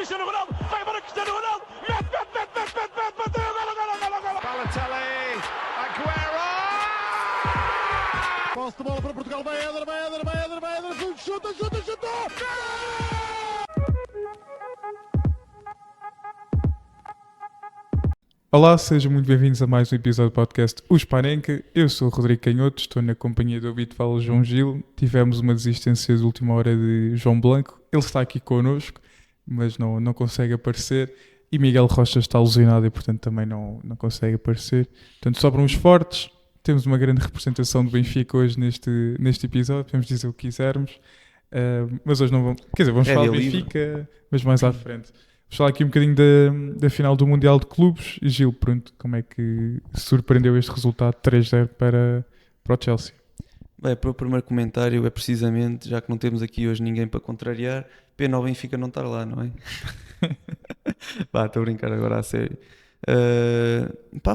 Cristiano Ronaldo, vai embora Cristiano Ronaldo, bateu, golo. Balotelli, Aguero! Posse de bola para Portugal, vai Éder, chuta! Olá, sejam muito bem-vindos a mais um episódio do podcast Os Panenka. Eu sou o Rodrigo Canhoto, estou na companhia do habitual João Gil. Tivemos uma desistência de última hora de João Blanco. Ele está aqui connosco, mas não consegue aparecer. E Miguel Rocha está lesionado e, portanto, também não consegue aparecer. Portanto, sobram os fortes. Temos uma grande representação do Benfica hoje neste episódio. Podemos dizer o que quisermos. Mas hoje não vamos... Quer dizer, vamos falar do Benfica, mas mais à frente. Vamos falar aqui um bocadinho da final do Mundial de Clubes. Gil, pronto, como é que surpreendeu este resultado 3-0 para o Chelsea? Bem, para o primeiro comentário é precisamente, já que não temos aqui hoje ninguém para contrariar, pena o Benfica não estar lá, não é? Estou a brincar agora a sério.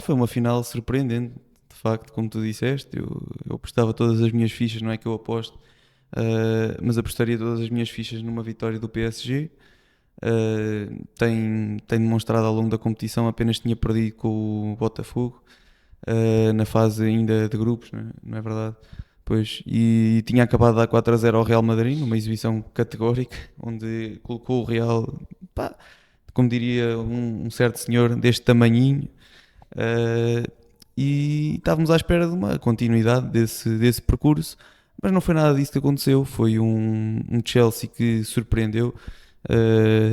Foi uma final surpreendente, de facto, como tu disseste. Eu apostava todas as minhas fichas, não é que eu aposto, mas apostaria todas as minhas fichas numa vitória do PSG. Tem demonstrado ao longo da competição, apenas tinha perdido com o Botafogo na fase ainda de grupos, não é verdade? Pois, e tinha acabado de dar 4-0 ao Real Madrid, numa exibição categórica, onde colocou o Real, como diria um certo senhor deste tamanhinho, e estávamos à espera de uma continuidade desse percurso, mas não foi nada disso que aconteceu. Foi um Chelsea que surpreendeu.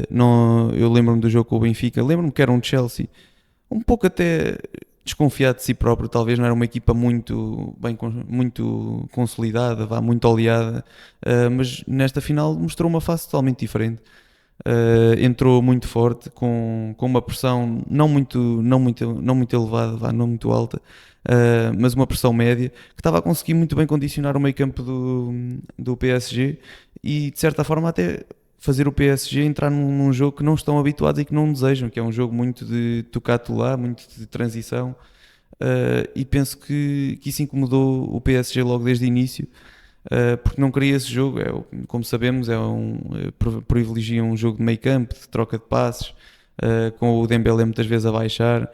Eu lembro-me do jogo com o Benfica, lembro-me que era um Chelsea um pouco até desconfiado de si próprio, talvez não era uma equipa muito consolidada, muito oleada, mas nesta final mostrou uma face totalmente diferente. Entrou muito forte, com uma pressão não muito elevada, não muito alta, mas uma pressão média, que estava a conseguir muito bem condicionar o meio campo do PSG e de certa forma até fazer o PSG entrar num jogo que não estão habituados e que não desejam, que é um jogo muito de tocar-te-lá, muito de transição, e penso que isso incomodou o PSG logo desde o início, porque não queria esse jogo. Como sabemos, privilegia um jogo de meio campo, de troca de passes, com o Dembélé muitas vezes a baixar,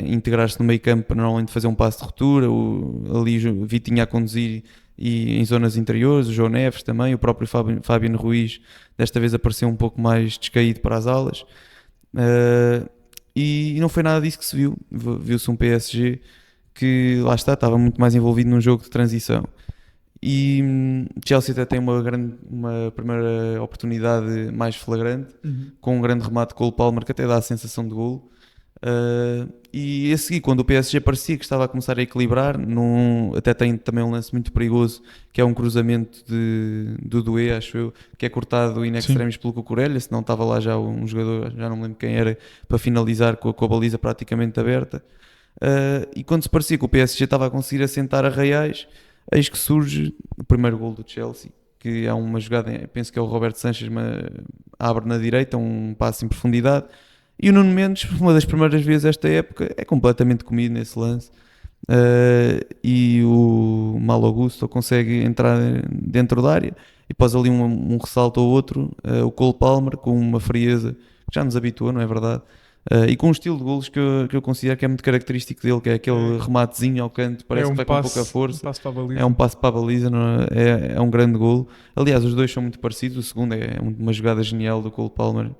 integrar-se no meio campo para normalmente fazer um passe de ruptura, ali Vitinha a conduzir e em zonas interiores, o João Neves também, o próprio Fábio Ruiz desta vez apareceu um pouco mais descaído para as alas, e não foi nada disso que se viu. Viu-se um PSG que, lá está, estava muito mais envolvido num jogo de transição. E Chelsea até tem uma primeira oportunidade mais flagrante, com um grande remate de Cole Palmer que até dá a sensação de golo. E a seguir, quando o PSG parecia que estava a começar a equilibrar, até tem também um lance muito perigoso, que é um cruzamento do Doué, acho eu, que é cortado in extremis pelo Cucurella, senão estava lá já um jogador, já não me lembro quem era, para finalizar com a baliza praticamente aberta. E quando se parecia que o PSG estava a conseguir assentar a Reais, eis que surge o primeiro gol do Chelsea, que é uma jogada, penso que é o Roberto Sanchez, abre na direita, um passe em profundidade. E o Nuno Mendes, uma das primeiras vezes esta época, é completamente comido nesse lance, e o Malo Augusto consegue entrar dentro da área e pôs ali um ressalto ao outro, o Cole Palmer, com uma frieza que já nos habituou, não é verdade? E com um estilo de golos que eu considero que é muito característico dele, que é aquele rematezinho ao canto, parece que vai com pouca força, é um passe para a baliza, é um grande golo. Aliás, os dois são muito parecidos. O segundo é uma jogada genial do Cole Palmer,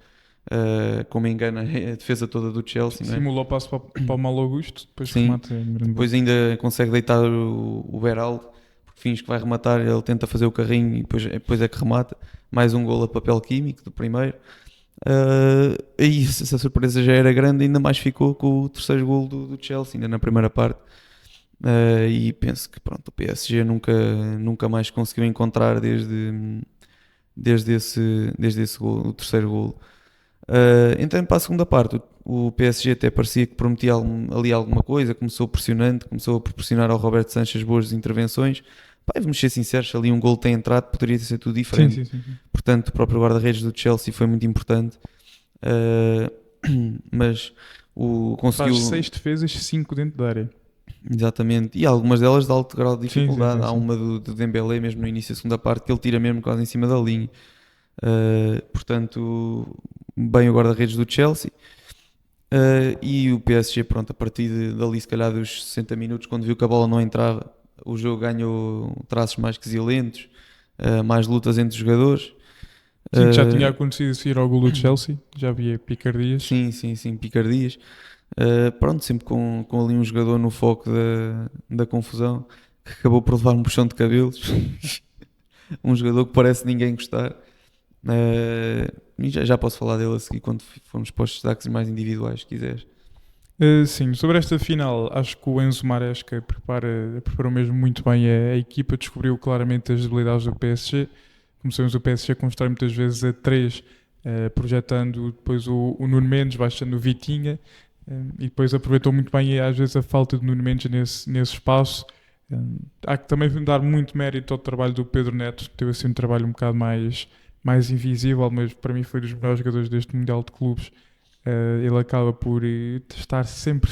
como engana a defesa toda do Chelsea, Simulou o passo para o Malo Augusto, depois remata em grande depois ainda consegue deitar o Beraldo, porque fins que vai rematar, ele tenta fazer o carrinho e depois é que remata. Mais um golo a papel químico do primeiro. E essa surpresa já era grande, ainda mais ficou com o terceiro golo do Chelsea, ainda na primeira parte. E penso que pronto, o PSG nunca mais conseguiu encontrar desde esse golo, o terceiro golo. Então, para a segunda parte, o PSG até parecia que prometia ali alguma coisa, começou pressionante, começou a proporcionar ao Roberto Sanchez boas intervenções. Vamos ser sinceros, se ali um golo tem entrado, poderia ser tudo diferente. Sim. Portanto, o próprio guarda-redes do Chelsea foi muito importante, mas conseguiu... Faz 6 defesas, 5 dentro da área. Exatamente, e algumas delas de alto grau de dificuldade. Sim. Há uma do Dembélé mesmo no início da segunda parte, que ele tira mesmo quase em cima da linha. Portanto, bem o guarda-redes do Chelsea. E o PSG, pronto, a partir dali se calhar dos 60 minutos, quando viu que a bola não entrava, o jogo ganhou traços mais quesilhentos, mais lutas entre os jogadores. Sim, já tinha acontecido seguir ao gol do Chelsea, já havia picardias. Sim, picardias. Pronto, sempre com ali um jogador no foco da confusão, que acabou por levar um puxão de cabelos. Um jogador que parece ninguém gostar. E já posso falar dele a seguir quando formos para os destaques mais individuais, se quiseres. Sim, sobre esta final, acho que o Enzo Maresca preparou mesmo muito bem a equipa, descobriu claramente as debilidades do PSG. Começamos o PSG a mostrar muitas vezes a 3, projetando depois o Nuno Mendes, baixando o Vitinha, e depois aproveitou muito bem às vezes a falta de Nuno Mendes nesse espaço. Há que também dar muito mérito ao trabalho do Pedro Neto, teve assim um trabalho um bocado mais invisível, mas para mim foi dos melhores jogadores deste Mundial de Clubes. Ele acaba por estar sempre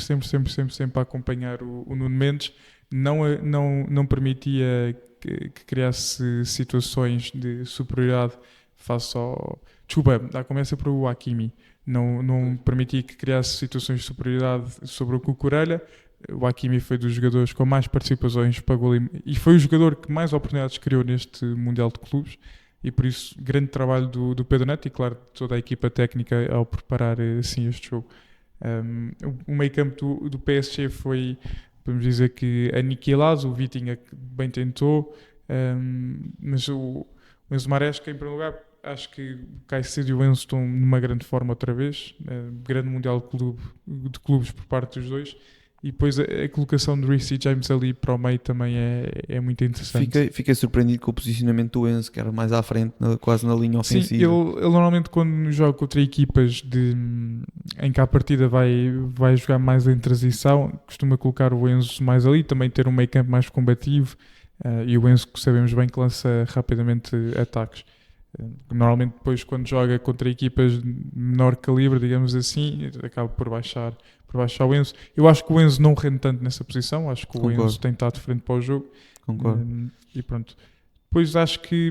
a acompanhar o Nuno Mendes, não permitia que criasse situações de superioridade face ao... Desculpa, começa para o Hakimi. Não permitia que criasse situações de superioridade sobre o Cucurella. O Hakimi foi dos jogadores com mais participações para gol e foi o jogador que mais oportunidades criou neste Mundial de Clubes, e por isso grande trabalho do Pedro Neto e claro toda a equipa técnica ao preparar assim este jogo. O meio campo do PSG foi, podemos dizer que aniquilado. O Vitinha bem tentou, mas o Enzo Maresca em primeiro lugar, acho que o Caicedo e o Enzo estão numa grande forma outra vez, grande Mundial de Clubes por parte dos dois. E depois a colocação de Reece James ali para o meio também é muito interessante. Fiquei surpreendido com o posicionamento do Enzo, que era mais à frente, quase na linha ofensiva. Sim, ele normalmente quando joga contra equipas em que a partida vai jogar mais em transição, costuma colocar o Enzo mais ali, também ter um meio campo mais combativo, e o Enzo que sabemos bem que lança rapidamente ataques. Normalmente depois quando joga contra equipas de menor calibre, digamos assim, acaba por baixar o Enzo. Eu acho que o Enzo não rende tanto nessa posição, acho que o Enzo tem estado de frente para o jogo. Concordo. E pronto. Depois acho que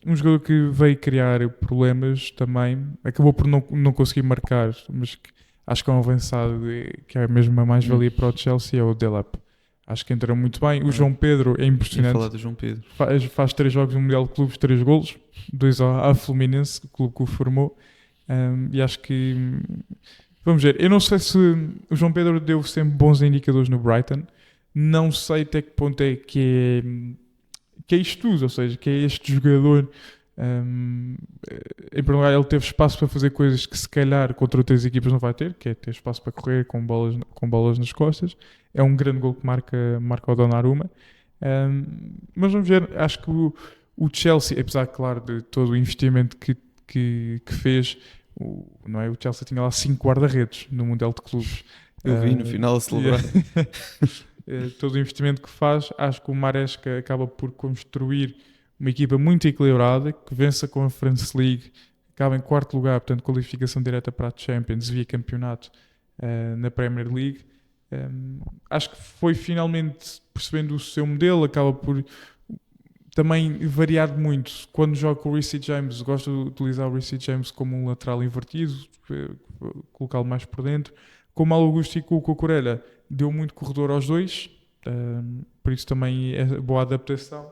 um jogador que veio criar problemas também, acabou por não conseguir marcar, mas acho que é um avançado que é mesmo a mais-valia para o Chelsea, é o Delap. Acho que entrou muito bem. O João Pedro é impressionante. Falar do João Pedro. Faz 3 jogos no Mundial de Clubes, 3 golos, 2 à Fluminense, o clube que o formou. E acho que... Vamos ver, eu não sei se o João Pedro deu sempre bons indicadores no Brighton. Não sei até que ponto é que é isto tudo, ou seja, que é este jogador... em primeiro lugar, ele teve espaço para fazer coisas que se calhar contra outras equipas não vai ter, que é ter espaço para correr com bolas nas costas. É um grande gol que marca o Donnarumma. Mas vamos ver, acho que o Chelsea, apesar, claro, de todo o investimento que fez, não é? O Chelsea tinha lá 5 guarda-redes no Mundial de Clubes. Eu vi no final a celebrar. Todo o investimento que faz, acho que o Maresca acaba por construir uma equipa muito equilibrada, que vence a Conference League, acaba em 4º lugar, portanto qualificação direta para a Champions via campeonato na Premier League. Acho que foi finalmente percebendo o seu modelo, acaba por também variar muito. Quando joga com o Reece James, gosto de utilizar o Reece James como um lateral invertido, colocá-lo mais por dentro. Com o Malo Augusto e com o Cucurella, deu muito corredor aos dois, por isso também é boa adaptação.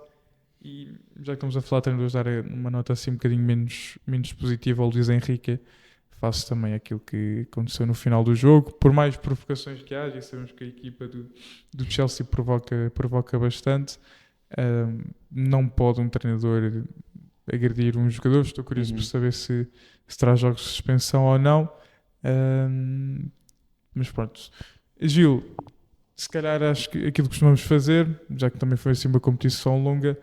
E já que estamos a falar, tenho de dar uma nota assim um bocadinho menos positiva ao Luís Henrique. Faço também aquilo que aconteceu no final do jogo, por mais provocações que haja, e sabemos que a equipa do Chelsea provoca bastante. Não pode um treinador agredir um jogador. Estou curioso por saber se traz jogos de suspensão ou não. Mas pronto, Gil, se calhar acho que aquilo que costumamos fazer, já que também foi assim uma competição longa,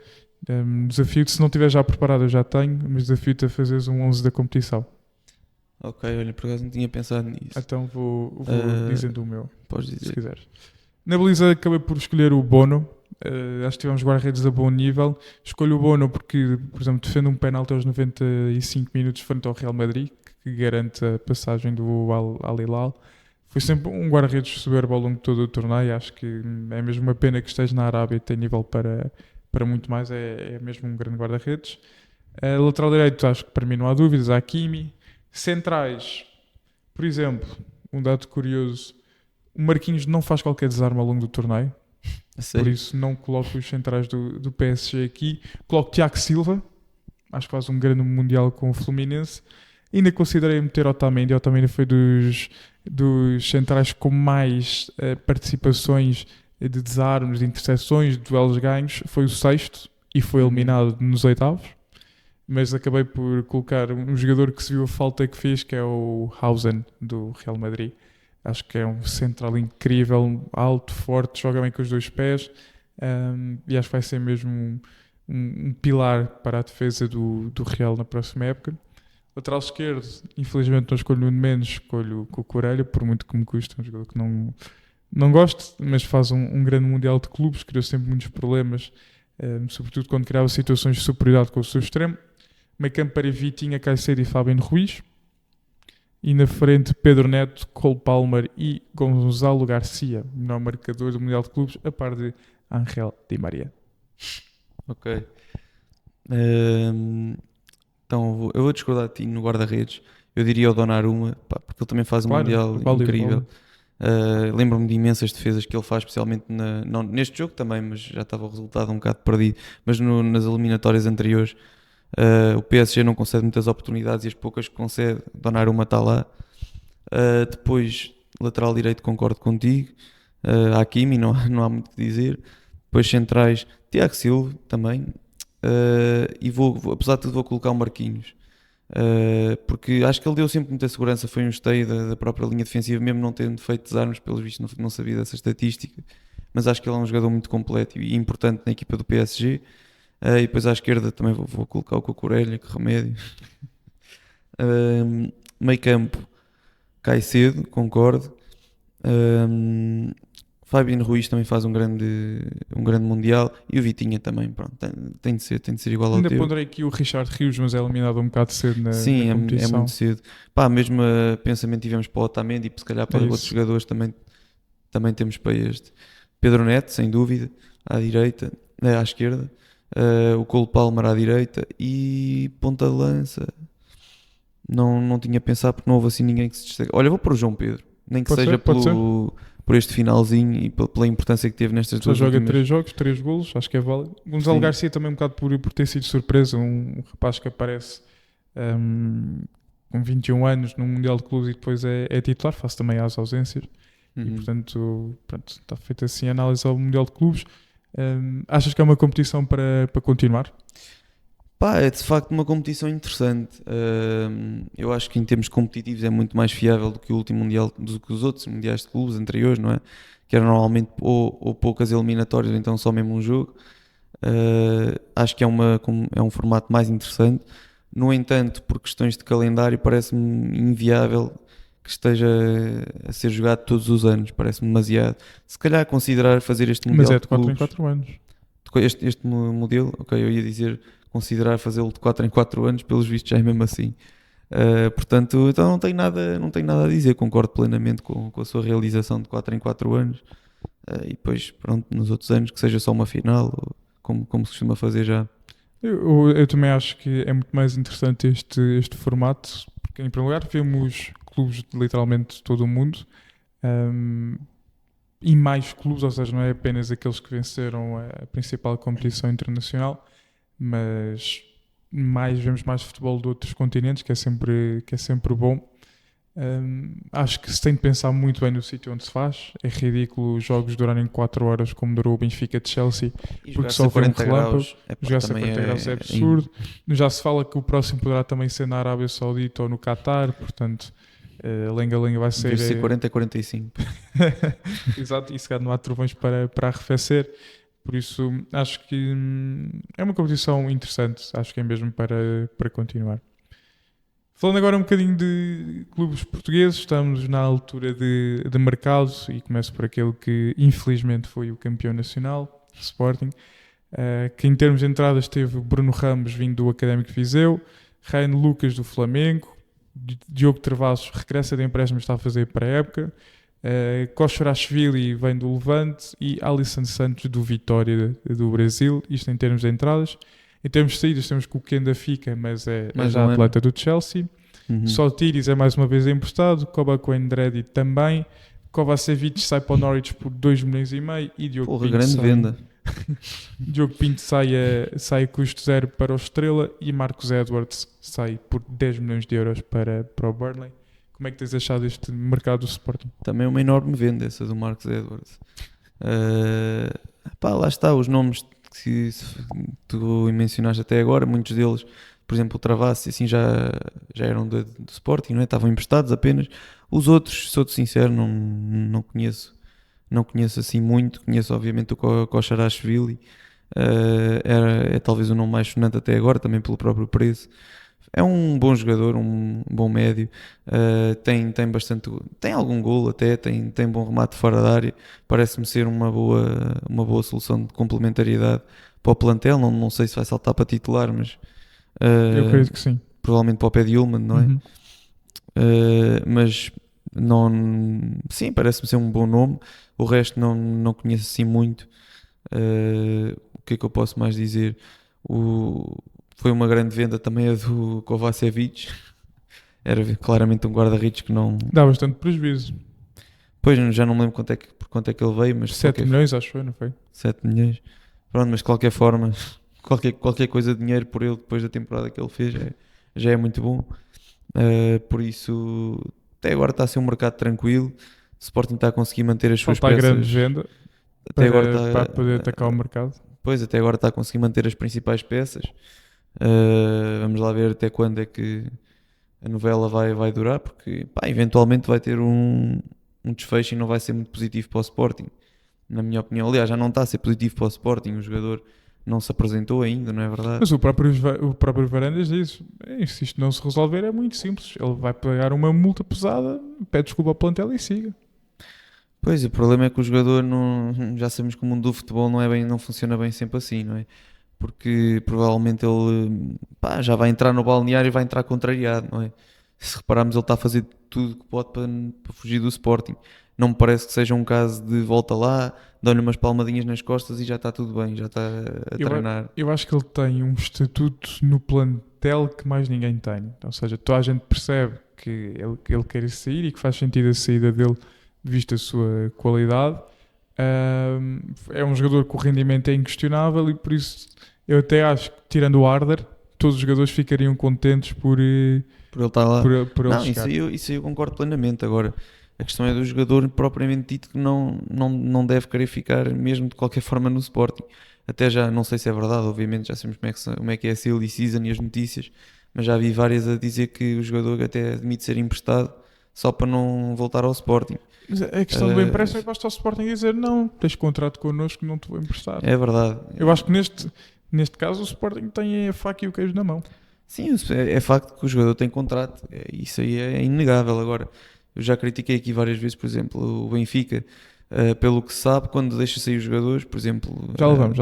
desafio-te, se não estiver já preparado eu já tenho, mas desafio-te a fazeres um 11 da competição. Ok, olha, por acaso não tinha pensado nisso. Então vou dizendo o meu, podes dizer. se quiseres. Na baliza acabei por escolher o Bono. Acho que tivemos guarda-redes a bom nível. Escolho o Bono porque, por exemplo, defende um penalti aos 95 minutos frente ao Real Madrid, que garante a passagem do Al Hilal. Foi sempre um guarda-redes soberbo ao longo de todo o torneio. Acho que é mesmo uma pena que esteja na Arábia e tem nível para muito mais. É mesmo um grande guarda-redes. Lateral direito, acho que para mim não há dúvidas. Hakimi. Centrais, por exemplo, um dado curioso, o Marquinhos não faz qualquer desarme ao longo do torneio, A sério? por isso não coloco os centrais do PSG aqui. Coloco Tiago Silva, acho que faz um grande mundial com o Fluminense. Ainda considerei meter Otamendi. Otamendi foi dos centrais com mais participações de desarmes, de interseções, de duelos ganhos. Foi o sexto e foi eliminado nos oitavos. Mas acabei por colocar um jogador que se viu a falta que fez, que é o Hausen, do Real Madrid. Acho que é um central incrível, alto, forte, joga bem com os dois pés, e acho que vai ser mesmo um pilar para a defesa do Real na próxima época. Lateral esquerdo, infelizmente não escolho Nuno Mendes, escolho o Cucurella, por muito que me custe, um jogador que não gosto, mas faz um grande mundial de clubes, criou sempre muitos problemas, sobretudo quando criava situações de superioridade com o seu extremo. Meio campo para Vitinha, Caicedo e Fabián Ruiz. E na frente, Pedro Neto, Cole Palmer e Gonzalo Garcia, melhor marcador do Mundial de Clubes, a par de Ángel Di Maria. Ok. Então eu vou discordar de ti no guarda-redes. Eu diria o Donnarumma, pá, porque ele também faz um Claro, mundial vale. incrível. Lembro-me de imensas defesas que ele faz, especialmente não, neste jogo também, mas já estava o resultado um bocado perdido. Mas nas eliminatórias anteriores, o PSG não concede muitas oportunidades e as poucas que concede, Donnarumma está lá. Depois, lateral direito, concordo contigo. Hakimi, não há muito que dizer. Depois, centrais, Tiago Silva também. E apesar de tudo, vou colocar o Marquinhos. Porque acho que ele deu sempre muita segurança, foi um esteio da própria linha defensiva, mesmo não tendo feito desarmes, pelos vistos não sabia dessa estatística, mas acho que ele é um jogador muito completo e importante na equipa do PSG. E depois à esquerda também vou colocar o Cucurella, que remédio. Meio campo, Caicedo, concordo. Fabián Ruiz também faz um grande mundial, e o Vitinha também, pronto, tem de ser igual ao Ainda teu. ponderei aqui o Richard Rios, mas é eliminado um bocado cedo na Sim, é competição. muito cedo. Pá, mesmo pensamento tivemos para o Otamendi, e se calhar para outros isso. jogadores também temos para este. Pedro Neto, sem dúvida, à direita, à esquerda. O Cole Palmer à direita e ponta de lança. Não tinha pensado porque não houve assim ninguém que se destaque. Olha, vou pôr o João Pedro, nem que Pode seja ser, pode por este finalzinho e pela importância que teve nestas Já duas joga últimas. 3 jogos, 3 golos, acho que é válido. Gonzalo Sim. Garcia também um bocado por ter sido surpresa, um rapaz que aparece com 21 anos num Mundial de Clubes e depois é titular, face também às ausências. E portanto, pronto, está feita assim a análise ao Mundial de Clubes. Achas que é uma competição para continuar? Pá, é de facto uma competição interessante. Eu acho que em termos competitivos é muito mais fiável do que o último Mundial, do que os outros Mundiais de Clubes anteriores, não é? Que eram normalmente ou poucas eliminatórias, ou então só mesmo um jogo. Acho que é um formato mais interessante. No entanto, por questões de calendário, parece-me inviável que esteja a ser jogado todos os anos. Parece-me demasiado. Se calhar considerar fazer este Mundial Mas é de 4 em Clubes, 4 anos. este modelo, ok, eu ia dizer considerar fazê-lo de 4 em 4 anos, pelos vistos já é mesmo assim. Portanto, então não tenho nada a dizer, concordo plenamente com a sua realização de 4 em 4 anos. E depois, pronto, nos outros anos que seja só uma final, como se costuma fazer já. Eu também acho que é muito mais interessante este formato, porque em primeiro lugar vemos clubes de literalmente todo o mundo, e mais clubes, ou seja, não é apenas aqueles que venceram a principal competição internacional, mas vemos mais futebol de outros continentes, que é sempre bom. Acho que se tem de pensar muito bem no sítio onde se faz. É ridículo os jogos durarem 4 horas como durou o Benfica de Chelsea, porque só foi um relâmpago. Jogar-se a 40 graus é absurdo. Já se fala que o próximo poderá também ser na Arábia Saudita ou no Qatar, portanto a lenga-lenga vai ser... Deve ser 40 a 45. Exato, e se calhar não há trovões para arrefecer. Por isso acho que é uma competição interessante. Acho que é mesmo para continuar. Falando agora um bocadinho de clubes portugueses, estamos na altura de mercado e começo por aquele que infelizmente foi o campeão nacional, Sporting, que em termos de entradas teve Bruno Ramos vindo do Académico de Viseu, Ryan Lucas do Flamengo, Diogo Travassos regressa de empréstimo, está a fazer para a época, Koshorashvili vem do Levante e Alisson Santos do Vitória do Brasil, isto em termos de entradas. Em termos de saídas temos que o Kenda fica, mas é já atleta do Chelsea. Uhum. Só Tiris é mais uma vez emprestado, Kovac Andredi também, Kovacevic sai para o Norwich por 2,5 milhões e Diogo Porra, Pinto grande sai, venda. Diogo Pinto sai a custo zero para o Estrela e Marcos Edwards sai por 10 milhões de euros para o Burnley. Como é que tens achado este mercado do Sporting? Também é uma enorme venda essa do Marcos Edwards. Lá está, os nomes que tu mencionaste até agora, muitos deles, por exemplo o Travassi, assim já eram do Sporting, não é? Estavam emprestados apenas. Os outros, sou-te sincero, não conheço assim muito. Conheço obviamente o Kosharashvili, é talvez o nome mais sonante até agora, também pelo próprio preço. É um bom jogador, um bom médio, tem algum golo até, tem bom remate fora da área, parece-me ser uma boa solução de complementariedade para o plantel. Não sei se vai saltar para titular, mas Eu acredito que sim. provavelmente para o pé de Ullmann, não é? Uhum. Mas sim, parece-me ser um bom nome. O resto não conheço assim muito. O que é que eu posso mais dizer? Foi uma grande venda também a do Kovacevic. Era claramente um guarda-redes que não... Dá bastante prejuízo. Pois, já não me lembro por quanto é que ele veio, mas 7 milhões, acho que foi, não foi? 7 milhões. Pronto, mas de qualquer forma, qualquer coisa de dinheiro por ele depois da temporada que ele fez já é muito bom. Por isso, até agora está a ser um mercado tranquilo. O Sporting está a conseguir manter as suas Falta a peças. grande venda Até agora está, para poder atacar o mercado. Pois, até agora está a conseguir manter as principais peças. Vamos lá ver até quando é que a novela vai durar, porque eventualmente vai ter um desfecho e não vai ser muito positivo para o Sporting, na minha opinião. Aliás, já não está a ser positivo para o Sporting, o jogador não se apresentou ainda, não é verdade? Mas o próprio Varandas diz: se isto não se resolver é muito simples, ele vai pagar uma multa pesada, pede desculpa ao plantel e siga. Pois, o problema é que o jogador já sabemos que o mundo do futebol não funciona bem sempre assim, não é? Porque provavelmente ele já vai entrar no balneário e vai entrar contrariado, não é? Se repararmos, ele está a fazer tudo que pode para fugir do Sporting. Não me parece que seja um caso de volta lá, dá-lhe umas palmadinhas nas costas e já está tudo bem, já está a treinar. Eu acho que ele tem um estatuto no plantel que mais ninguém tem. Ou seja, toda a gente percebe que ele quer sair e que faz sentido a saída dele, visto a sua qualidade. É um jogador que o rendimento é inquestionável e por isso eu até acho que, tirando o Arder, todos os jogadores ficariam contentes por ele estar lá. Por ele Não, chegar. isso aí eu concordo plenamente. Agora, a questão é do jogador propriamente dito que não deve querer ficar mesmo de qualquer forma no Sporting. Até já, não sei se é verdade, obviamente já sabemos como é que é a silly season e as notícias, mas já vi várias a dizer que o jogador até admite ser emprestado só para não voltar ao Sporting. Mas a questão do empréstimo é que basta ao Sporting dizer: não, tens contrato connosco, não te vou emprestar. É verdade. Eu acho que neste caso o Sporting tem a faca e o queijo na mão. Sim, é facto que o jogador tem contrato, isso aí é inegável. Agora, eu já critiquei aqui várias vezes, por exemplo, o Benfica, pelo que se sabe, quando deixa sair os jogadores, por exemplo... Já lá vamos.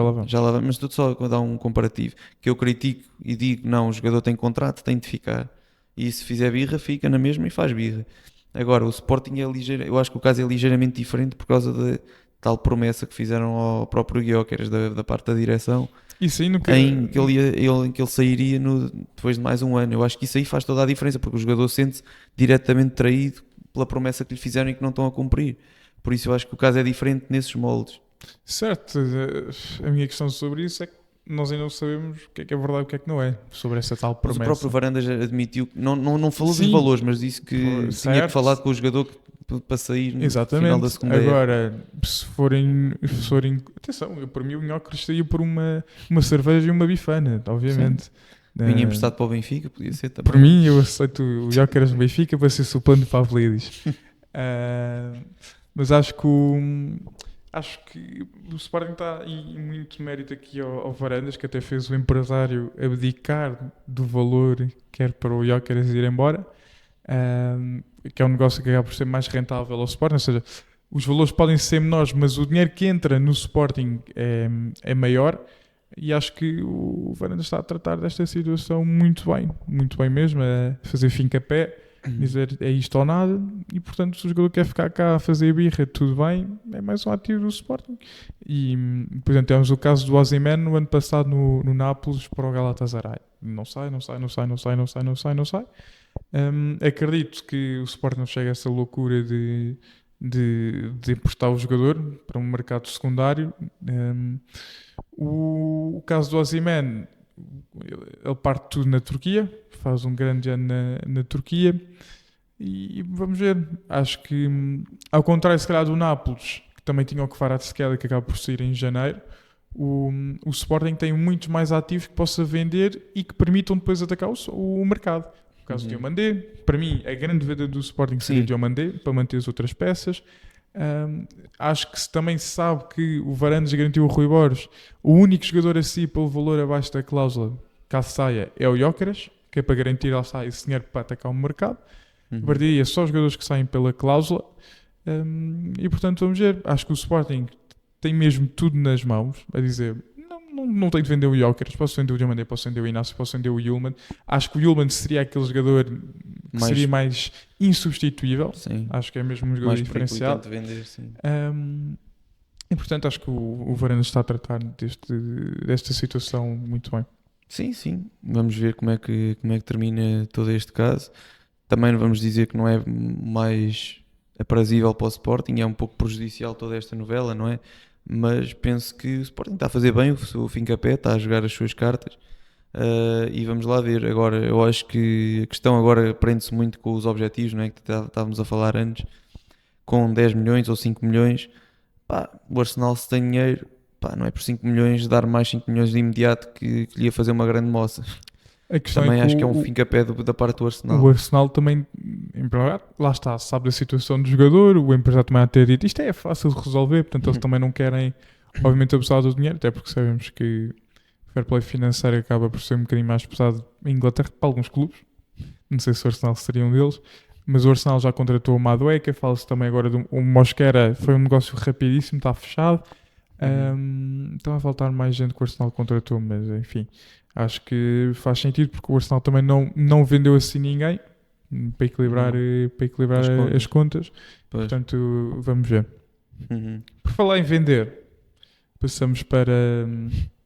Mas estou só a dar um comparativo, que eu critico e digo: não, o jogador tem contrato, tem de ficar. E se fizer birra, fica na mesma e faz birra. Agora, o Sporting eu acho que o caso é ligeiramente diferente por causa da tal promessa que fizeram ao próprio Gyökeres da parte da direção, Isso aí nunca... em que ele sairia depois de mais um ano. Eu acho que isso aí faz toda a diferença, porque o jogador sente-se diretamente traído pela promessa que lhe fizeram e que não estão a cumprir. Por isso eu acho que o caso é diferente nesses moldes. Certo, a minha questão sobre isso é que nós ainda não sabemos o que é verdade e o que é que não é, sobre essa tal Mas promessa. o próprio Varandas admitiu que não falou Sim. dos valores, mas disse que tinha Certo. que falar com o jogador para sair no Exatamente. final da segunda época. Agora, se forem atenção, para mim o Gyökeres saiu por uma cerveja e uma bifana, obviamente. Vinha emprestado para o Benfica, podia ser também. Por mim, eu aceito o Gyökeres no Benfica para ser suplente de Pavlidis. Mas acho que o Sporting está em muito mérito aqui ao Varandas, que até fez o empresário abdicar do valor que era para o Gyökeres ir embora, que é um negócio que acaba por ser mais rentável ao Sporting. Ou seja, os valores podem ser menores, mas o dinheiro que entra no Sporting é maior, e acho que o Varandas está a tratar desta situação muito bem mesmo, a fazer finca a pé, dizer é isto ou nada, e portanto se o jogador quer ficar cá a fazer birra, tudo bem, é mais um ativo do Sporting. E por exemplo, temos o caso do Osimhen no ano passado no Nápoles para o Galatasaray, não sai, Acredito que o Sporting não chega a essa loucura de emprestar o jogador para um mercado secundário. O caso do Osimhen, ele parte tudo na Turquia, faz um grande ano na Turquia e vamos ver. Acho que, ao contrário se calhar do Nápoles, que também tinha o Kvaratskhelia, que acaba por sair em janeiro, o Sporting tem muitos mais ativos que possa vender e que permitam depois atacar o mercado. No caso de Diomandé, para mim a grande venda do Sporting seria Diomandé, para manter as outras peças. Acho que também se sabe que o Varandas garantiu o Rui Borges. O único jogador assim pelo valor abaixo da cláusula, caso saia, é o Gyökeres, que é para garantir esse dinheiro para atacar o mercado. A partir daí é só os jogadores que saem pela cláusula. E portanto vamos ver. Acho que o Sporting tem mesmo tudo nas mãos, a dizer, não tenho de vender o Gyökeres, posso vender o Diomandé, posso vender o Inácio, posso vender o Yulman. Acho que o Yulman seria aquele jogador que seria mais insubstituível. Sim. Acho que é mesmo um jogador mais diferenciado. De vender, sim. E portanto acho que o Varandas está a tratar desta situação muito bem. Sim. Vamos ver como é que termina todo este caso. Também não vamos dizer que não é mais aprazível para o Sporting, é um pouco prejudicial toda esta novela, não é? Mas penso que o Sporting está a fazer bem o Fincapé, está a jogar as suas cartas, e vamos lá ver. Agora, eu acho que a questão agora prende-se muito com os objetivos, não é? Que estávamos a falar antes, com 10 milhões ou 5 milhões, o Arsenal, se tem dinheiro, não é por 5 milhões dar mais 5 milhões de imediato que lhe ia fazer uma grande moça. Também acho que é um Fincapé da parte do Arsenal. O Arsenal também, em primeiro lugar, lá está, sabe da situação do jogador, o empresário também a ter dito, isto é fácil de resolver, portanto eles também não querem, obviamente, abusar do dinheiro, até porque sabemos que o fair play financeiro acaba por ser um bocadinho mais pesado em Inglaterra para alguns clubes, não sei se o Arsenal seria um deles, mas o Arsenal já contratou o Madueika, fala-se também agora do Mosquera, foi um negócio rapidíssimo, está fechado. Então vai faltar mais gente que o Arsenal contratou, mas enfim, acho que faz sentido porque o Arsenal também não vendeu assim ninguém para equilibrar as contas. Portanto, vamos ver. Por falar em vender, passamos para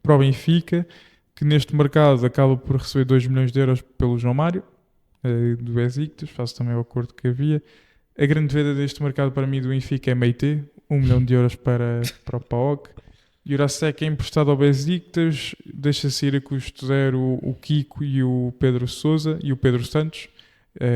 o Benfica, que neste mercado acaba por receber 2 milhões de euros pelo João Mário do Besiktas, faço também o acordo que havia. A grande venda deste mercado para mim do Benfica é Meite, 1 milhão de euros para o PAOK. Jurasek é emprestado ao Besiktas, deixa sair a custo zero o Kiko e o Pedro Sousa e o Pedro Santos.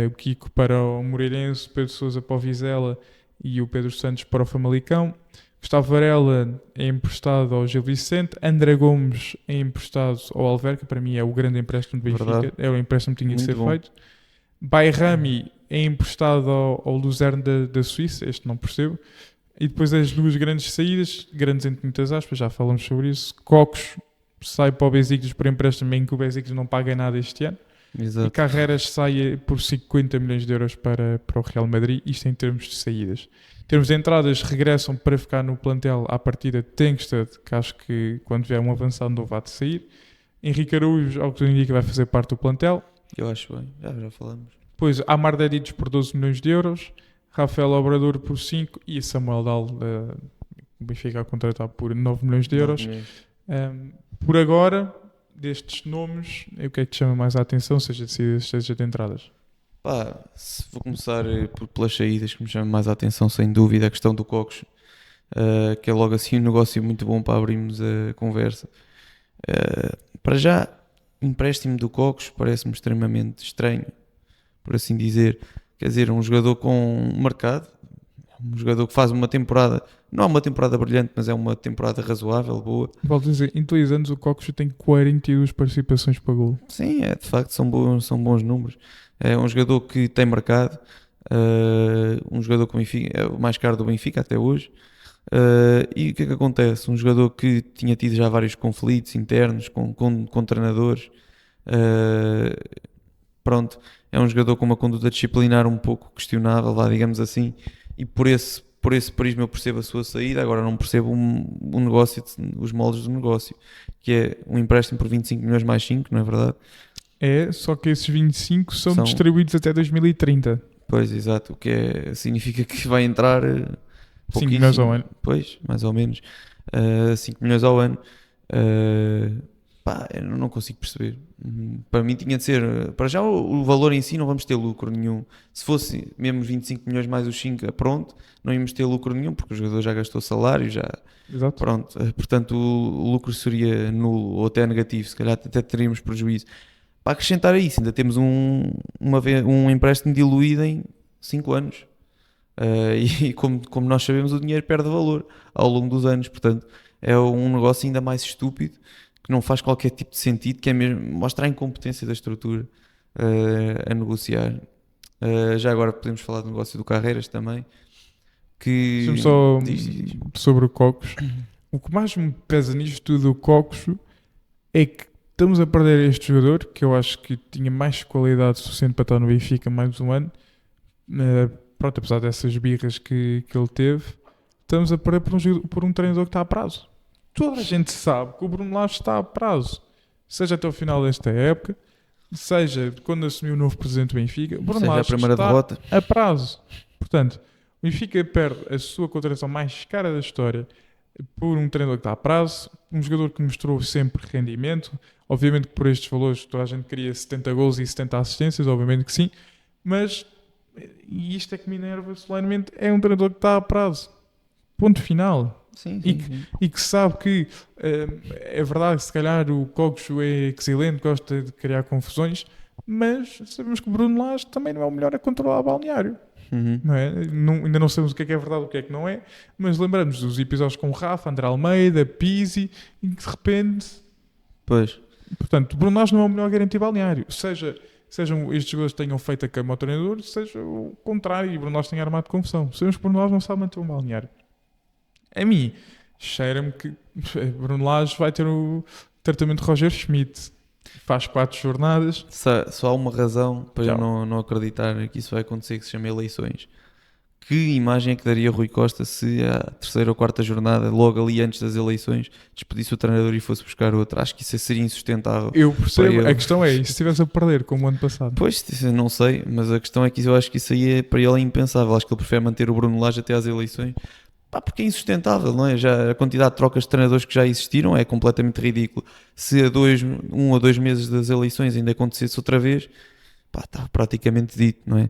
O Kiko para o Moreirense, o Pedro Sousa para o Vizela e o Pedro Santos para o Famalicão. Gustavo Varela é emprestado ao Gil Vicente. André Gomes é emprestado ao Alverca, para mim é o grande empréstimo do Benfica. Verdade. É o empréstimo que tinha de ser feito. Bayrami é emprestado ao Luzerne da Suíça, este não percebo. E depois as duas grandes saídas, grandes entre muitas aspas, já falamos sobre isso. Cocos sai para o Besiktas por empréstimo em que o Besiktas não paga nada este ano. Exato. E Carreras sai por 50 milhões de euros para o Real Madrid, isto em termos de saídas. Em termos de entradas, regressam para ficar no plantel à partida Tengsted, que acho que quando vier um avançado novo há de sair. Henrique Araújo, ao que tudo indica, vai fazer parte do plantel. Eu acho bem, já falamos. Depois Amar Dedic por 12 milhões de euros. Rafael Obrador por 5 e Samuel Dal o Benfica a contratar por 9 milhões de euros. Por agora, destes nomes, o que é que te chama mais a atenção, seja de saídas, seja de entradas? Vou começar pelas saídas que me chamam mais a atenção, sem dúvida, a questão do Cocos, que é logo assim um negócio muito bom para abrirmos a conversa. Para já, empréstimo do Cocos parece-me extremamente estranho, por assim dizer. Quer dizer, um jogador com mercado, um jogador que faz uma temporada, não é uma temporada brilhante, mas é uma temporada razoável, boa. Volto a dizer, em 2 anos o Cocos tem 42 participações para gol. Sim, de facto são bons números. É um jogador que tem mercado, um jogador que o Benfica, é o mais caro do Benfica até hoje. E o que é que acontece? Um jogador que tinha tido já vários conflitos internos com treinadores. Pronto, é um jogador com uma conduta disciplinar um pouco questionável, digamos assim, e por esse prisma eu percebo a sua saída. Agora não percebo um negócio, os moldes do negócio, que é um empréstimo por 25 milhões mais 5, não é verdade? É, só que esses 25 são distribuídos até 2030. Pois, exato, o que significa que vai entrar 5 milhões ao ano. Pois, mais ou menos, 5 milhões ao ano. Pá, eu não consigo perceber. Para mim tinha de ser, para já o valor em si não vamos ter lucro nenhum. Se fosse mesmo 25 milhões mais os 5, pronto, não íamos ter lucro nenhum porque o jogador já gastou salário, já Exato. pronto. Portanto o lucro seria nulo ou até negativo, se calhar até teríamos prejuízo. Para acrescentar a isso, ainda temos um empréstimo diluído em 5 anos. E como nós sabemos, o dinheiro perde valor ao longo dos anos, portanto é um negócio ainda mais estúpido, que não faz qualquer tipo de sentido, que é mesmo mostrar a incompetência da estrutura a negociar. Já agora podemos falar do negócio do Carreiras também, que Deixa-me só diz. sobre o Cocos. O que mais me pesa nisto tudo do Cocos é que estamos a perder este jogador, que eu acho que tinha mais qualidade suficiente para estar no Benfica mais um ano. Pronto, apesar dessas birras que ele teve, estamos a perder por um treinador que está a prazo. Toda a gente sabe que o Bruno Lage está a prazo, seja até o final desta época, seja quando assumiu o novo presidente do Benfica. O Bruno Seja a Lage primeira está derrota. a prazo. Portanto, o Benfica perde a sua contratação mais cara da história por um treinador que está a prazo, um jogador que mostrou sempre rendimento. Obviamente que por estes valores toda a gente queria 70 gols e 70 assistências, obviamente que sim, mas, e isto é que me enerva solenemente, é um treinador que está a prazo. Ponto final. Sim. E que sabe que é verdade que se calhar o Coxo é excelente, gosta de criar confusões, mas sabemos que o Bruno Lage também não é o melhor a controlar o balneário. Não é? Ainda não sabemos o que é verdade, o que é que não é, mas lembramos dos episódios com o Rafa, André Almeida, Pizzi, e que de repente, Pois. portanto, o Bruno Lage não é o melhor a garantir balneário, sejam estes jogadores que tenham feito a cama ao treinador, seja o contrário, e o Bruno Lage tenha armado confusão. Sabemos que o Bruno Lage não sabe manter um balneário. A mim, cheira-me que Bruno Lage vai ter o tratamento de Roger Schmidt. Faz 4 jornadas. Só há uma razão para Tchau. eu não acreditar que isso vai acontecer, que se chama eleições. Que imagem é que daria Rui Costa se a terceira ou quarta jornada, logo ali antes das eleições, despedisse o treinador e fosse buscar outro? Acho que isso seria insustentável. Eu percebo. Para ele. A questão é, e se estivesse a perder, como o ano passado? Pois, não sei, mas a questão é que eu acho que isso aí para ele é impensável. Acho que ele prefere manter o Bruno Lage até às eleições. Pá, porque é insustentável, não é? Já, a quantidade de trocas de treinadores que já existiram é completamente ridículo. Se a 1 ou 2 meses das eleições ainda acontecesse outra vez, pá, está praticamente dito, não é?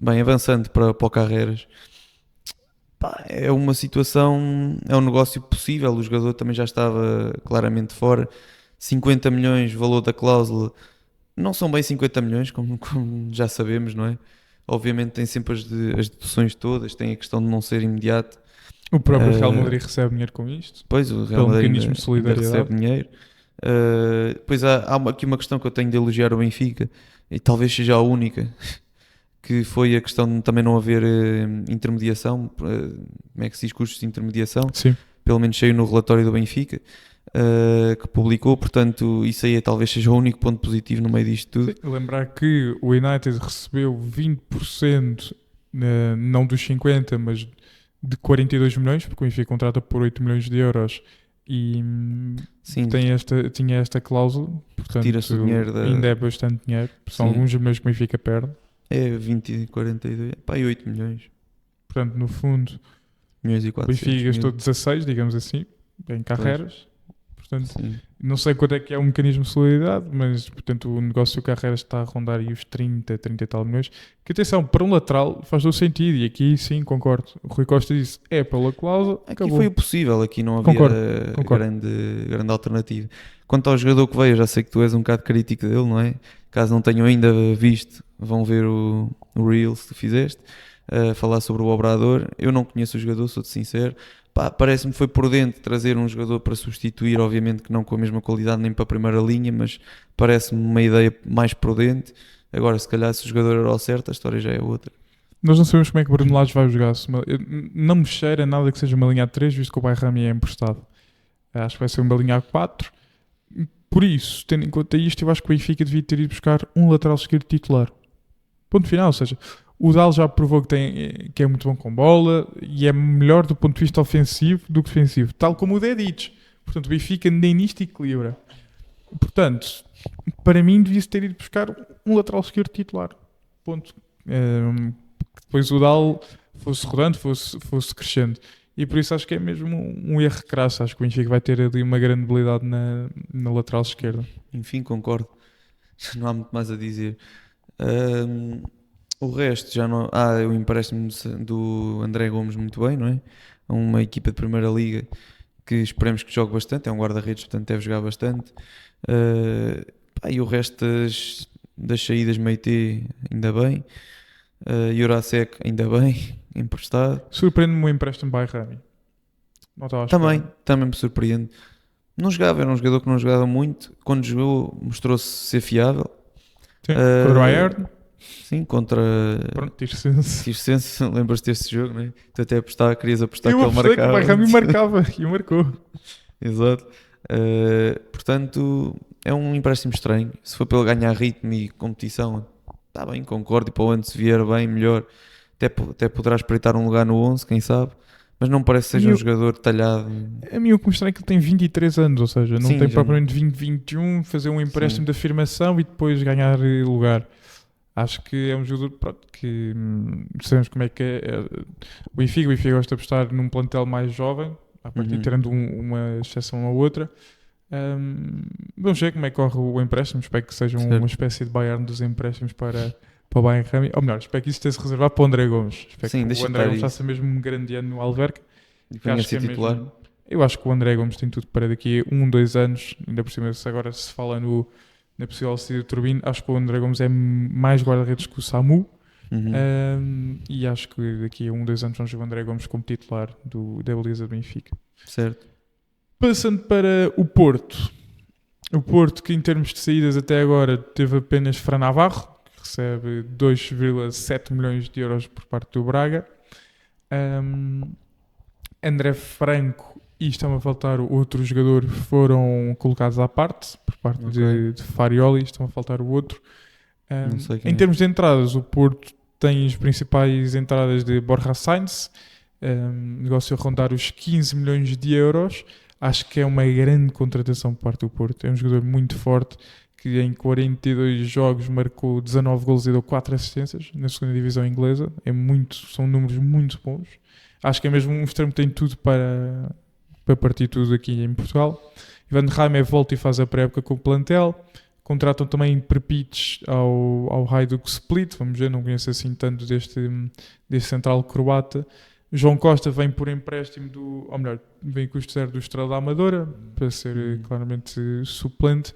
Bem, avançando para o Carreiras, pá, é uma situação, é um negócio possível. O jogador também já estava claramente fora. 50 milhões, valor da cláusula, não são bem 50 milhões, como já sabemos, não é? Obviamente tem sempre as deduções todas, tem a questão de não ser imediato. O próprio Real Madrid recebe dinheiro com isto. Pois, o Real Pelo Madrid mecanismo de solidariedade. recebe dinheiro. Depois há aqui uma questão que eu tenho de elogiar o Benfica, e talvez seja a única, que foi a questão de também não haver intermediação, como é que se diz, custos de intermediação. Sim. Pelo menos saiu no relatório do Benfica, que publicou, portanto isso aí talvez seja o único ponto positivo no meio disto tudo. Sim. Lembrar que o United recebeu 20%, não dos 50, mas de 42 milhões, porque o Benfica contrata por 8 milhões de euros e Sim. tinha esta cláusula, portanto Retira-se o dinheiro ainda é bastante dinheiro, são Sim. alguns milhões que o Benfica perde, É 20 e 42, pá, e 8 milhões. portanto no fundo Milhões e o 400 Benfica gastou mil. 16, digamos assim, em Carreiras, portanto Sim. não sei quanto é que é o mecanismo de solidariedade, mas portanto o negócio de Carreiras está a rondar aí os 30 e tal milhões. Que atenção, para um lateral faz todo sentido, e aqui sim concordo. O Rui Costa disse é pela cláusula, Aqui acabou. foi o possível, aqui não havia Concordo. grande alternativa. Quanto ao jogador que veio, eu já sei que tu és um bocado crítico dele, não é? Caso não tenham ainda visto, vão ver o Reels que tu fizeste, falar sobre o Obrador. Eu não conheço o jogador, sou-te sincero. Pá, parece-me que foi prudente trazer um jogador para substituir, obviamente que não com a mesma qualidade nem para a primeira linha, mas parece-me uma ideia mais prudente. Agora, se calhar, se o jogador era ao certo, a história já é outra. Nós não sabemos como é que o Bruno Lage vai jogar. Não me cheira nada que seja uma linha A3, visto que o Bairrami é emprestado. Acho que vai ser uma linha A4. Por isso, tendo em conta isto, eu acho que o Benfica devia ter ido buscar um lateral esquerdo titular. Ponto final, ou seja, o Dal já provou que é muito bom com bola e é melhor do ponto de vista ofensivo do que defensivo, tal como o Dedic. Portanto, o Benfica nem nisto equilibra. Portanto, para mim, devia-se ter ido buscar um lateral esquerdo titular. Ponto. Que depois o Dal fosse rodando, fosse crescendo. E por isso acho que é mesmo um erro crasso. Acho que o Benfica vai ter ali uma grande habilidade na lateral esquerda. Enfim, concordo. Não há muito mais a dizer. O resto já não. O empréstimo do André Gomes muito bem, não é? Uma equipa de Primeira Liga que esperemos que jogue bastante. É um guarda-redes, portanto deve jogar bastante. E o resto das saídas Meite, ainda bem. Jurasek, ainda bem, emprestado. Surpreende-me o empréstimo by Rami. Não estava à espera. Também me surpreende. Não jogava, era um jogador que não jogava muito. Quando jogou, mostrou-se ser fiável. Sim, contra o Bayern. Sim, contra Pronto, Tirsense. Tirsense. Lembras-te desse jogo, não é? Tu até querias apostar Eu que ele apostei marcava. que o by Rami marcava e marcou. Exato. Portanto, é um empréstimo estranho. Se for para ele ganhar ritmo e competição, está bem, concordo. E para o ano, se vier bem, melhor. Até poderá espreitar um lugar no 11, quem sabe. Mas não parece que seja um jogador talhado. A mim o que me estranha é que ele tem 23 anos, ou seja, não Sim, tem já propriamente 20-21, fazer um empréstimo de afirmação e depois ganhar lugar. Acho que é um jogador, pronto, que sabemos como é que é. O Benfica gosta de apostar num plantel mais jovem, a partir tirando uma exceção ou outra. Vamos ver como é que corre o empréstimo. Espero que seja uma espécie de Bayern dos empréstimos para o Bayern Rami. Ou melhor, espero que isso esteja reservado para o André Gomes. Espero que o André Gomes faça mesmo um grande ano no Alverca. E venha a ser titular. Eu acho que o André Gomes tem tudo para daqui a 2 anos, ainda por cima, se agora se fala na possível saída do Turbino, acho que o André Gomes é mais guarda-redes que o Samu. E acho que daqui a 2 anos vamos ver o André Gomes como titular da baliza do Benfica. Certo. Passando para o Porto. O Porto, que em termos de saídas até agora teve apenas Fran Navarro, que recebe 2,7 milhões de euros por parte do Braga. André Franco e está-me a faltar outro jogador, foram colocados à parte por parte de Farioli. Estão a faltar o outro. Não sei em termos de entradas, o Porto tem as principais entradas de Borja Sainz, negócio a rondar os 15 milhões de euros. Acho que é uma grande contratação por parte do Porto. É um jogador muito forte que em 42 jogos marcou 19 golos e deu 4 assistências na segunda divisão inglesa. São números muito bons. Acho que é mesmo um extremo que tem tudo para partir tudo aqui em Portugal. Ivan Raime volta e faz a pré-época com o plantel. Contratam também Prpic ao Hajduk Split. Vamos ver, não conheço assim tanto deste central croata. João Costa vem por empréstimo vem custo zero do Estrela da Amadora para ser claramente suplente.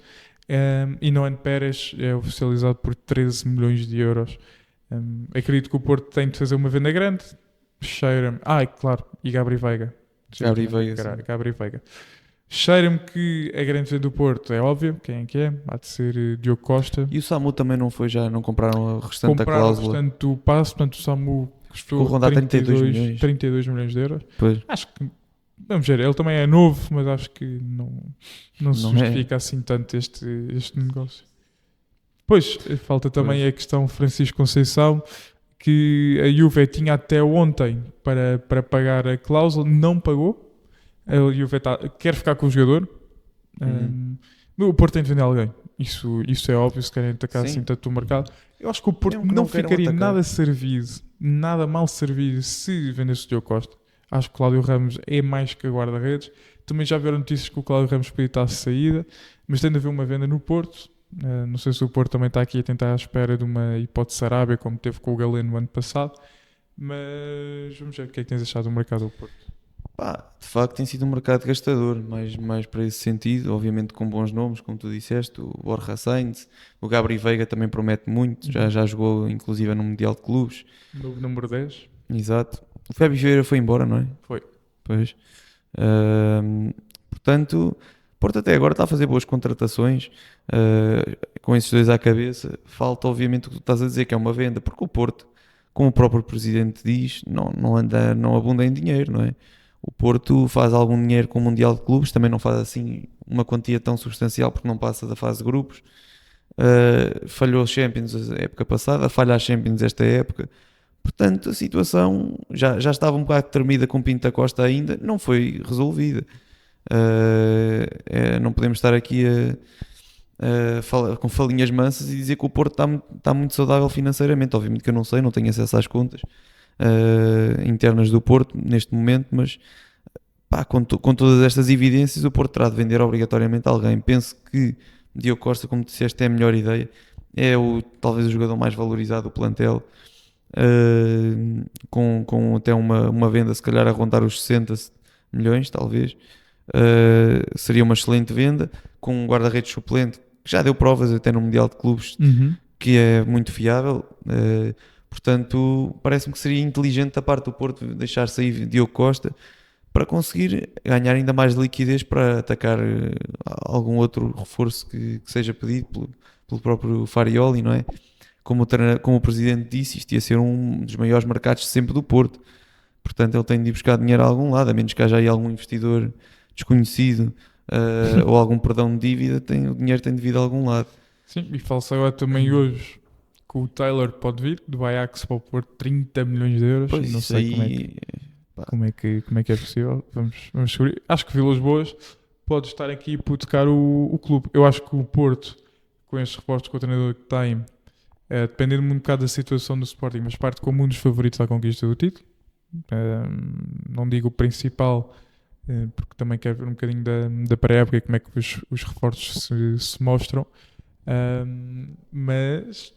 E Noan Pérez é oficializado por 13 milhões de euros. Acredito que o Porto tem de fazer uma venda grande. Cheira-me. Claro, e Gabri Veiga. Gabri Veiga. Cheira-me que a grande venda do Porto é óbvio. Quem é que é? Há de ser Diogo Costa. E o Samu também não foi já? Não compraram a restante da cláusula? Compraram o restante do passe. Portanto, o Samu custou 32 milhões de euros. Pois. Acho que, vamos ver, ele também é novo, mas acho que não se justifica assim tanto este negócio. Depois, falta também a questão Francisco Conceição, que a Juve tinha até ontem para pagar a cláusula, não pagou. A Juve quer ficar com o jogador. O Porto tem de vender alguém. Isso é óbvio, se querem atacar assim tanto o mercado. Eu acho que o Porto não ficaria nada mal servido se vendesse o Diogo Costa. Acho que o Cláudio Ramos é mais que a guarda-redes. Também já viram notícias que o Cláudio Ramos podia estar de saída, mas tem de haver uma venda no Porto. Não sei se o Porto também está aqui a tentar à espera de uma hipótese Sarabia, como teve com o Galeno no ano passado. Mas vamos ver o que é que tens achado do mercado do Porto. De facto tem sido um mercado gastador, mais para esse sentido, obviamente com bons nomes, como tu disseste, o Borja Sainz, o Gabri Veiga também promete muito, já jogou inclusive no Mundial de Clubes. Novo número 10. Exato. O Fábio Vieira foi embora, não é? Foi. Pois. Portanto, Porto até agora está a fazer boas contratações, com esses dois à cabeça. Falta obviamente o que tu estás a dizer, que é uma venda, porque o Porto, como o próprio presidente diz, não abunda em dinheiro, não é? O Porto faz algum dinheiro com o Mundial de Clubes, também não faz assim uma quantia tão substancial porque não passa da fase de grupos. Falhou a Champions a época passada, falha a Champions esta época. Portanto, a situação já estava um bocado tremida com Pinto da Costa ainda, não foi resolvida. Não podemos estar aqui a falar com falinhas mansas e dizer que o Porto está muito saudável financeiramente. Obviamente que eu não sei, não tenho acesso às contas. internas do Porto neste momento, mas pá, com todas estas evidências o Porto terá de vender obrigatoriamente alguém. Penso que Diogo Costa, como disseste, é a melhor ideia, é talvez o jogador mais valorizado do plantel, com até uma venda se calhar a rondar os 60 milhões talvez. Seria uma excelente venda, com um guarda-redes suplente que já deu provas até no Mundial de Clubes, que é muito fiável. Portanto, parece-me que seria inteligente da parte do Porto deixar sair Diogo Costa para conseguir ganhar ainda mais liquidez para atacar algum outro reforço que seja pedido pelo próprio Farioli, não é? Como o presidente disse, isto ia ser um dos maiores mercados sempre do Porto. Portanto, ele tem de ir buscar dinheiro a algum lado, a menos que haja aí algum investidor desconhecido ou algum perdão de dívida, o dinheiro tem de vir de algum lado. Sim, e fala-se agora também hoje que o Taylor pode vir do Ajax para o Porto, 30 milhões de euros. Pois, não sei como é que é possível. Vamos descobrir. Acho que Vilas Boas pode estar aqui a hipotecar o clube. Eu acho que o Porto, com estes reforços que o treinador tem, dependendo um bocado da situação do Sporting, mas parte como um dos favoritos à conquista do título. Não digo o principal, porque também quero ver um bocadinho da pré-época e como é que os reforços se mostram. Mas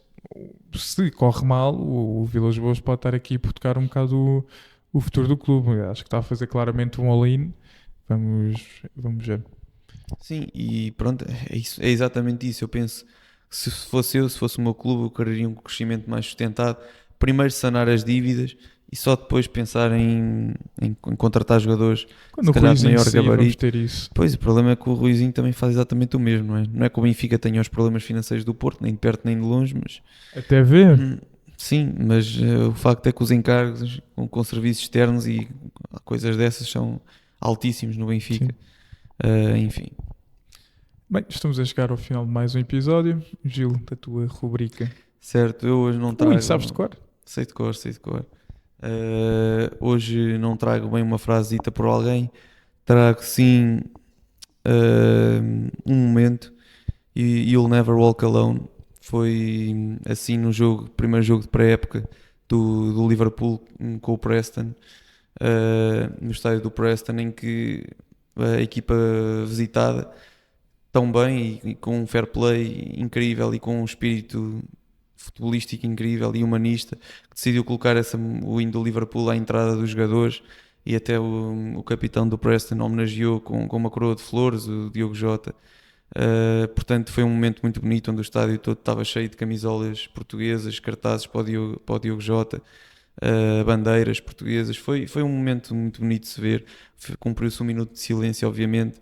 se corre mal, o Vilas Boas pode estar aqui a hipotecar um bocado o futuro do clube. Acho que está a fazer claramente um all-in. Vamos ver. Sim, e pronto, é exatamente isso. Eu penso que se fosse o meu clube, eu quereria um crescimento mais sustentado. Primeiro sanar as dívidas e só depois pensar em contratar jogadores Quando o de maior sair, vamos gabarito. ter isso. Pois, o problema é que o Ruizinho também faz exatamente o mesmo, não é? Não é que o Benfica tenha os problemas financeiros do Porto, nem de perto nem de longe, mas... Até ver. Sim, mas o facto é que os encargos com serviços externos e coisas dessas são altíssimos no Benfica. Enfim. Bem, estamos a chegar ao final de mais um episódio. Gil, da tua rubrica. Certo, eu hoje não trago... Sabes de cor? Sei de cor. Hoje não trago bem uma frase dita por alguém. Trago sim um momento. E You'll Never Walk Alone foi assim no primeiro jogo de pré-época do Liverpool com o Preston, no estádio do Preston, em que a equipa visitada tão bem e com um fair play incrível e com um espírito futebolístico incrível e humanista, que decidiu colocar o hino do Liverpool à entrada dos jogadores, e até o capitão do Preston homenageou com uma coroa de flores, o Diogo Jota. Portanto, foi um momento muito bonito, onde o estádio todo estava cheio de camisolas portuguesas, cartazes para o Diogo Jota, bandeiras portuguesas. Foi um momento muito bonito de se ver. Cumpriu-se um minuto de silêncio, obviamente.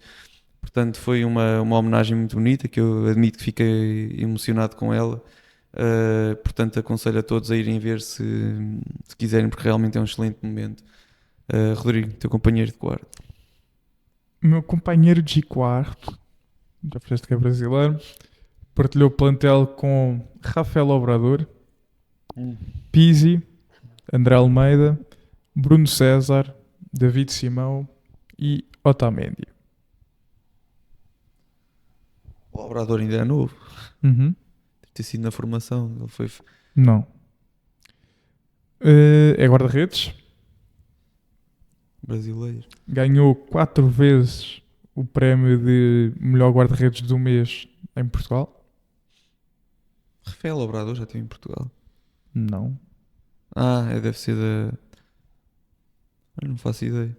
Portanto, foi uma homenagem muito bonita, que eu admito que fiquei emocionado com ela. Portanto, aconselho a todos a irem ver se quiserem, porque realmente é um excelente momento. Rodrigo, teu companheiro de quarto. Meu companheiro de quarto, já fizeste que é brasileiro, partilhou plantel com Rafael Obrador, Pizzi, André Almeida, Bruno César, David Simão e Otamendi. O Obrador ainda é novo. Uhum. Deve ter sido na formação. Ele foi... Não. É guarda-redes. brasileiro. Ganhou 4 vezes o prémio de melhor guarda-redes do mês em Portugal. Rafael Obrador já esteve em Portugal. Não. Deve ser da... Eu não faço ideia.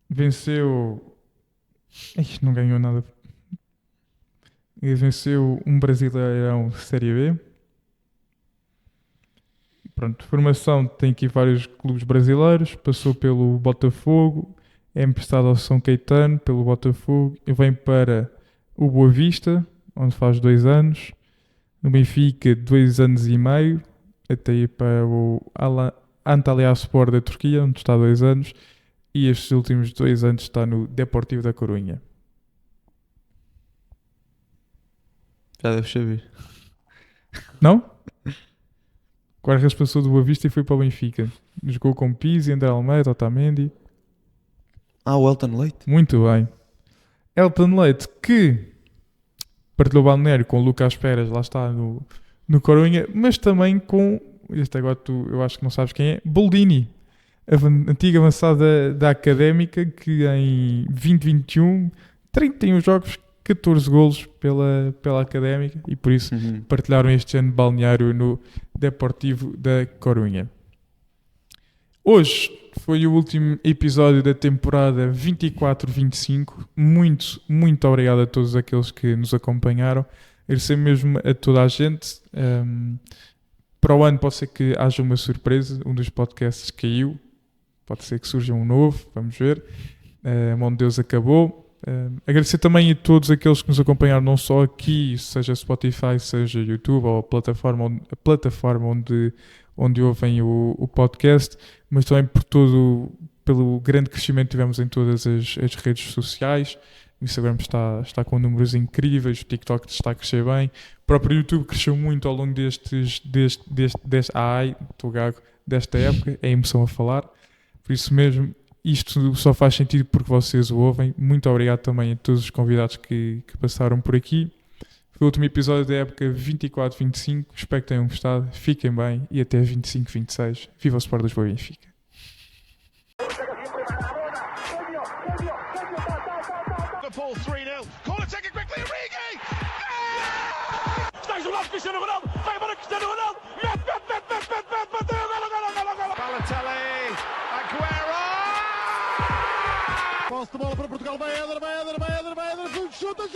Venceu... Ixi, não ganhou nada. E venceu um Brasileirão Série B. Pronto, formação tem aqui vários clubes brasileiros. Passou pelo Botafogo, é emprestado ao São Caetano pelo Botafogo e vem para o Boa Vista, onde faz 2 anos. No Benfica, 2 anos e meio. Até ir para o Antalyaspor da Turquia, onde está 2 anos. E estes últimos 2 anos está no Deportivo da Corunha. Já deves saber. Não? Guarda-redes passou do Boa Vista e foi para o Benfica. Jogou com Pizzi, André Almeida, Otamendi. O Elton Leite. Muito bem. Elton Leite, que partilhou balneário com o Lucas Pérez, lá está no Corunha, mas também com este agora eu acho que não sabes quem é, Boldini, antiga avançada da Académica, que em 2021, 31 jogos, 14 golos pela Académica, e por isso partilharam este ano de balneário no Deportivo da Corunha. Hoje foi o último episódio da temporada 24-25. Muito obrigado a todos aqueles que nos acompanharam. Agradecer mesmo a toda a gente. Para o ano pode ser que haja uma surpresa, um dos podcasts caiu, pode ser que surja um novo, vamos ver. A mão de Deus acabou. Agradecer também a todos aqueles que nos acompanharam, não só aqui, seja Spotify, seja YouTube ou a plataforma onde ouvem o podcast, mas também pelo grande crescimento que tivemos em todas as redes sociais. O Instagram está com números incríveis, o TikTok está a crescer bem, o próprio YouTube cresceu muito ao longo desta época, é emoção a falar, por isso mesmo. Isto só faz sentido porque vocês o ouvem. Muito obrigado também a todos os convidados que passaram por aqui. Foi o último episódio da época 24-25. Espero que tenham gostado. Fiquem bem e até 25-26. Viva o Sport Lisboa e Benfica. Liverpool 3-0. Corner taken quickly, Origi! Está isolado Cristiano Ronaldo. Vai embora Cristiano Ronaldo. Mete. Bateu. Golo. Balotelli, Aguero! Posse de bola para Portugal, vai Éder, chuta! Gol!